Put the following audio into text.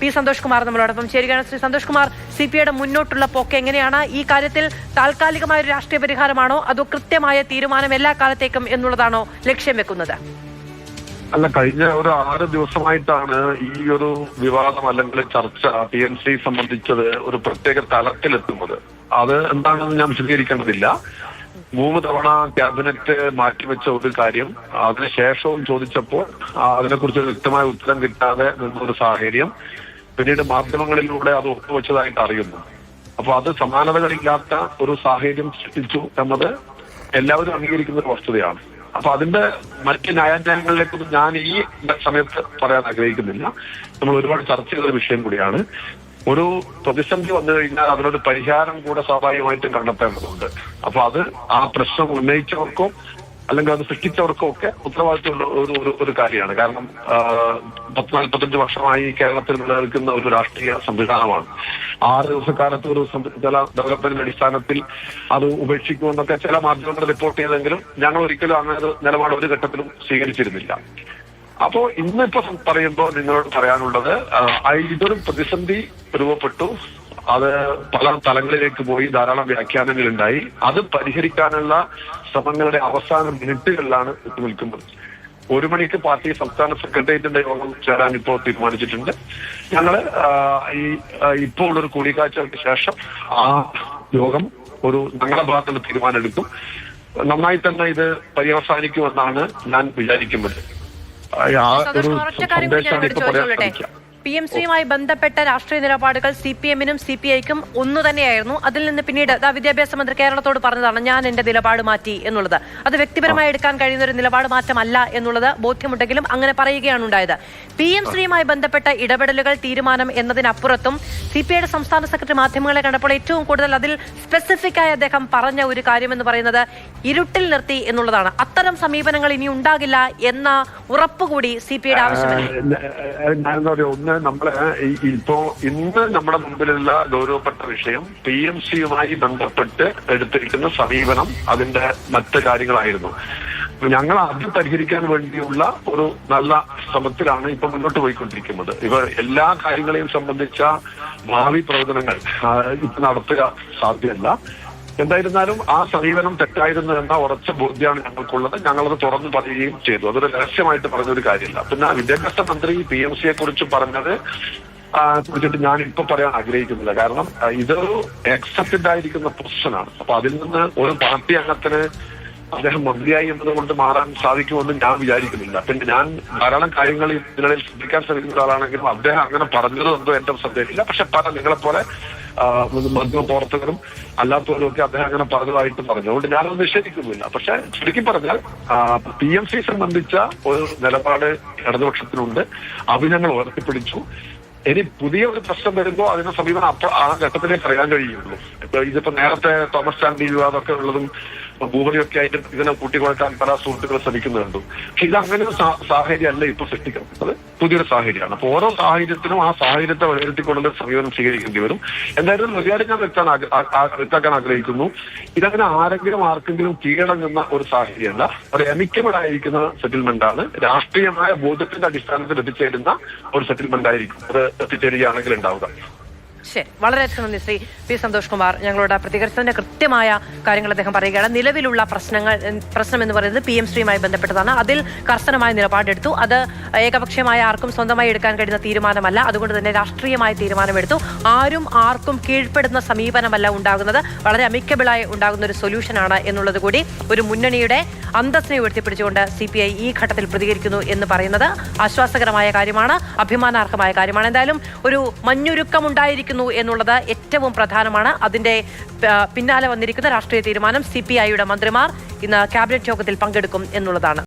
P Santhosh Kumar നമ്മളോടൊപ്പം ചേരുകയാണ്. ശ്രീ സന്തോഷ് കുമാർ, സിപിഐയുടെ മുന്നോട്ടുള്ള പോക്ക് എങ്ങനെയാണ്? ഈ കാര്യത്തിൽ താൽക്കാലികമായ ഒരു രാഷ്ട്രീയ പരിഹാരമാണോ അതോ കൃത്യമായ തീരുമാനം എല്ലാ കാലത്തേക്കും എന്നുള്ളതാണോ ലക്ഷ്യം വെക്കുന്നത്? അല്ല, കഴിഞ്ഞ ഒരു 6 ദിവസമായിട്ടാണ് ഈ ഒരു വിവാദം അല്ലെങ്കിൽ ചർച്ച TMC സംബന്ധിച്ചത് ഒരു പ്രത്യേക തലത്തിലെത്തുന്നത്. അത് എന്താണെന്ന് ഞാൻ വിശദീകരിക്കേണ്ടതില്ല. 3 തവണ ക്യാബിനറ്റ് മാറ്റിവെച്ച ഒരു കാര്യം അതിനുശേഷവും ചോദിച്ചപ്പോൾ അതിനെക്കുറിച്ച് വ്യക്തമായ ഉത്തരം കിട്ടാതെ നിന്നൊരു സാഹചര്യം പിന്നീട് മാധ്യമങ്ങളിലൂടെ അത് ഒത്തുവെച്ചതായിട്ട് അറിയുന്നു. അപ്പൊ അത് സമാനതകളില്ലാത്ത ഒരു സാഹചര്യം സൃഷ്ടിച്ചു എന്നത് എല്ലാവരും അംഗീകരിക്കുന്ന ഒരു വസ്തുതയാണ്. അപ്പൊ അതിന്റെ മറ്റ് ന്യായാന്യായങ്ങളിലേക്കൊന്നും ഞാൻ ഈ സമയത്ത് പറയാൻ ആഗ്രഹിക്കുന്നില്ല. നമ്മൾ ഒരുപാട് ചർച്ച ചെയ്ത ഒരു വിഷയം കൂടിയാണ്. ഒരു പ്രതിസന്ധി വന്നു കഴിഞ്ഞാൽ അതിനൊരു പരിഹാരം കൂടെ സ്വാഭാവികമായിട്ടും കണ്ടെത്തേണ്ടതുണ്ട്. അപ്പൊ അത് ആ പ്രശ്നം ഉന്നയിച്ചവർക്കോ അല്ലെങ്കിൽ അത് സൃഷ്ടിച്ചവർക്കോ ഒക്കെ ഉത്തരവാദിത്തമുള്ള ഒരു കാര്യമാണ്. കാരണം 40-45 വർഷമായി കേരളത്തിൽ നിലനിൽക്കുന്ന ഒരു രാഷ്ട്രീയ സംവിധാനമാണ്. 6 ദിവസക്കാലത്ത് ഒരു ചില ഡെവലപ്മെന്റിന്റെ അടിസ്ഥാനത്തിൽ അത് ഉപേക്ഷിക്കുമെന്നൊക്കെ ചില മാധ്യമങ്ങൾ റിപ്പോർട്ട് ചെയ്തെങ്കിലും ഞങ്ങൾ ഒരിക്കലും അങ്ങനെ ഒരു നിലപാട് ഒരു ഘട്ടത്തിലും സ്വീകരിച്ചിരുന്നില്ല. അപ്പോ ഇന്നിപ്പോ പറയുമ്പോൾ നിങ്ങളോട് പറയാനുള്ളത്, ഇതൊരു പ്രതിസന്ധി രൂപപ്പെട്ടു. അത് പല തലങ്ങളിലേക്ക് പോയി, ധാരാളം വ്യാഖ്യാനങ്ങൾ ഉണ്ടായി. അത് പരിഹരിക്കാനുള്ള ശ്രമങ്ങളുടെ അവസാന മിനിറ്റുകളിലാണ് എത്തി നിൽക്കുന്നത്. 1 മണിക്ക് പാർട്ടി സംസ്ഥാന സെക്രട്ടേറിയറ്റിന്റെ യോഗം ചേരാൻ ഇപ്പോൾ തീരുമാനിച്ചിട്ടുണ്ട്. ഞങ്ങള് ഇപ്പോൾ ഉള്ളൊരു കൂടിക്കാഴ്ചകൾക്ക് ശേഷം ആ യോഗം ഞങ്ങളുടെ ഭാഗത്തുള്ള തീരുമാനം എടുക്കും. നന്നായി തന്നെ ഇത് പര്യവസാനിക്കുമെന്നാണ് ഞാൻ വിചാരിക്കുന്നത്. PMCയുമായി ബന്ധപ്പെട്ട രാഷ്ട്രീയ നിലപാടുകൾ CPM-നും CPI-ക്കും ഒന്നു തന്നെയായിരുന്നു. അതിൽ നിന്ന് പിന്നീട് വിദ്യാഭ്യാസ മന്ത്രി കേരളത്തോട് പറഞ്ഞതാണ് ഞാൻ എന്റെ നിലപാട് മാറ്റി എന്നുള്ളത്. അത് വ്യക്തിപരമായി എടുക്കാൻ കഴിയുന്ന ഒരു നിലപാട് മാറ്റമല്ല എന്നുള്ളത് ബോധ്യമുണ്ടെങ്കിലും അങ്ങനെ പറയുകയാണ് ഉണ്ടായത്. PMCയുമായി ബന്ധപ്പെട്ട ഇടപെടലുകൾ, തീരുമാനം എന്നതിനപ്പുറത്തും CPIയുടെ സംസ്ഥാന സെക്രട്ടറി മാധ്യമങ്ങളെ കണ്ടപ്പോൾ ഏറ്റവും കൂടുതൽ അതിൽ സ്പെസിഫിക് ആയി അദ്ദേഹം പറഞ്ഞ ഒരു കാര്യം എന്ന് പറയുന്നത് ഇരുട്ടിൽ നിർത്തി എന്നുള്ളതാണ്. അത്തരം സമീപനങ്ങൾ ഇനി ഉണ്ടാകില്ല എന്ന ഉറപ്പുകൂടി CPIയുടെ ആവശ്യമില്ല. നമ്മള് ഇന്ന് നമ്മുടെ മുമ്പിലുള്ള ഗൗരവപ്പെട്ട വിഷയം PMCയുമായി ബന്ധപ്പെട്ട് എടുത്തിരിക്കുന്ന സമീപനം, അതിന്റെ മറ്റ് കാര്യങ്ങളായിരുന്നു. ഞങ്ങൾ അത് പരിഹരിക്കാൻ വേണ്ടിയുള്ള ഒരു നല്ല ശ്രമത്തിലാണ് ഇപ്പൊ മുന്നോട്ട് പോയിക്കൊണ്ടിരിക്കുന്നത്. എല്ലാ കാര്യങ്ങളെയും സംബന്ധിച്ച ഭാവി പ്രവർത്തനങ്ങൾ ഇപ്പൊ നടത്തുക സാധ്യമല്ല. എന്തായിരുന്നാലും ആ സമീപനം തെറ്റായിരുന്നു എന്ന ഉറച്ച ബോധ്യമാണ് ഞങ്ങൾക്കുള്ളത്. ഞങ്ങളത് തുറന്നു പറയുകയും ചെയ്തു. അതൊരു രഹസ്യമായിട്ട് പറഞ്ഞൊരു കാര്യമില്ല. പിന്നെ വിദ്യാഭ്യാസ മന്ത്രി PMCയെ കുറിച്ച് പറഞ്ഞത് കുറിച്ചിട്ട് ഞാൻ ഇപ്പൊ പറയാൻ ആഗ്രഹിക്കുന്നില്ല. കാരണം ഇതൊരു അക്സെപ്റ്റഡ് ആയിരിക്കുന്ന പൊസിഷനാണ്. അപ്പൊ അതിൽ നിന്ന് ഒരു പാർട്ടി അംഗത്തിന് അദ്ദേഹം മന്ത്രിയായി എന്നതുകൊണ്ട് മാറാൻ സാധിക്കുമെന്ന് ഞാൻ വിചാരിക്കുന്നില്ല. പിന്നെ ഞാൻ ധാരാളം കാര്യങ്ങൾ ഇതിനിടയിൽ ശ്രദ്ധിക്കാൻ ശ്രമിക്കുന്ന ഒരാളാണെങ്കിലും അദ്ദേഹം അങ്ങനെ പറഞ്ഞതോ എന്തോ എന്റെ ശ്രദ്ധയിലില്ല. പക്ഷെ നിങ്ങളെപ്പോലെ മാധ്യമ പ്രവർത്തകരും അല്ലാത്തവരും ഒക്കെ അദ്ദേഹം അങ്ങനെ പറഞ്ഞതായിട്ട് പറഞ്ഞു. അതുകൊണ്ട് ഞാനത് നിഷേധിക്കുന്നില്ല. പക്ഷെ ചുരുക്കി പറഞ്ഞാൽ PMC സംബന്ധിച്ച ഒരു നിലപാട് ഇടതുപക്ഷത്തിനുണ്ട്. അത് ഞങ്ങൾ ഉയർത്തിപ്പിടിച്ചു. ഇനി പുതിയ ഒരു പ്രശ്നം വരുമ്പോൾ അതിന്റെ സമീപനം ആ ഘട്ടത്തിലേക്ക് അറിയാൻ കഴിയുള്ളൂ. ഇതിപ്പോ നേരത്തെ തോമസ് ചാണ്ടി വിവാദമൊക്കെ ഉള്ളതും ഭൂമിയൊക്കെ ആയിട്ട് ഇതിനെ കൂട്ടിക്കൊടുക്കാൻ പല സുഹൃത്തുക്കൾ ശ്രമിക്കുന്നുണ്ട്. പക്ഷെ ഇതങ്ങനെ ഒരു സാഹചര്യം അല്ല ഇപ്പൊ സൃഷ്ടിക്കുന്നത്. പുതിയൊരു സാഹചര്യമാണ്. അപ്പൊ ഓരോ സാഹചര്യത്തിനും ആ സാഹചര്യത്തെ വിലയിരുത്തിക്കൊണ്ടുള്ള സമീപനം സ്വീകരിക്കേണ്ടി വരും. എന്തായാലും ഒരു കാര്യം ഞാൻ വ്യക്തമാക്കാൻ ആഗ്രഹിക്കുന്നു. ഇതങ്ങനെ ആർക്കെങ്കിലും കീഴടങ്ങുന്ന ഒരു സാഹചര്യമല്ല. ഒരു എമിക്കബിൾ ആയിരിക്കുന്ന സെറ്റിൽമെന്റ് ആണ്. രാഷ്ട്രീയമായ ബോധ്യത്തിന്റെ അടിസ്ഥാനത്തിൽ എത്തിച്ചേരുന്ന ഒരു സെറ്റിൽമെന്റ് ആയിരിക്കും അത് എത്തിച്ചേരുകയാണെങ്കിൽ ഉണ്ടാവുക. ശരി, വളരെയധികം നന്ദി ശ്രീ പി സന്തോഷ് കുമാർ. ഞങ്ങളോട് പ്രതികരിച്ചതിന്റെ കൃത്യമായ കാര്യങ്ങൾ അദ്ദേഹം പറയുകയാണ്. നിലവിലുള്ള പ്രശ്നം എന്ന് പറയുന്നത് PMCയുമായി ബന്ധപ്പെട്ടതാണ്. അതിൽ കർശനമായ നിലപാടെടുത്തു. അത് ഏകപക്ഷീയമായ ആർക്കും സ്വന്തമായി എടുക്കാൻ കഴിയുന്ന തീരുമാനമല്ല. അതുകൊണ്ട് തന്നെ രാഷ്ട്രീയമായ തീരുമാനമെടുത്തു. ആർക്കും കീഴ്പ്പെടുന്ന സമീപനമല്ല ഉണ്ടാകുന്നത്. വളരെ അമിക്കബിളായി ഉണ്ടാകുന്ന ഒരു സൊല്യൂഷനാണ് എന്നുള്ളത് കൂടി ഒരു മുന്നണിയുടെ അന്തസ്സിനെ ഉയർത്തിപ്പിടിച്ചുകൊണ്ട് CPI ഈ ഘട്ടത്തിൽ പ്രതികരിക്കുന്നു എന്ന് പറയുന്നത് ആശ്വാസകരമായ കാര്യമാണ്, അഭിമാനാർഹമായ കാര്യമാണ്. എന്തായാലും ഒരു മഞ്ഞുരുക്കം ഉണ്ടായിരിക്കുന്നു എന്നുള്ളത് ഏറ്റവും പ്രധാനമാണ്. അതിന്റെ പിന്നാലെ വന്നിരിക്കുന്ന രാഷ്ട്രീയ തീരുമാനം CPIയുടെ മന്ത്രിമാർ ഇന്ന് ക്യാബിനറ്റ് യോഗത്തിൽ പങ്കെടുക്കും എന്നുള്ളതാണ്.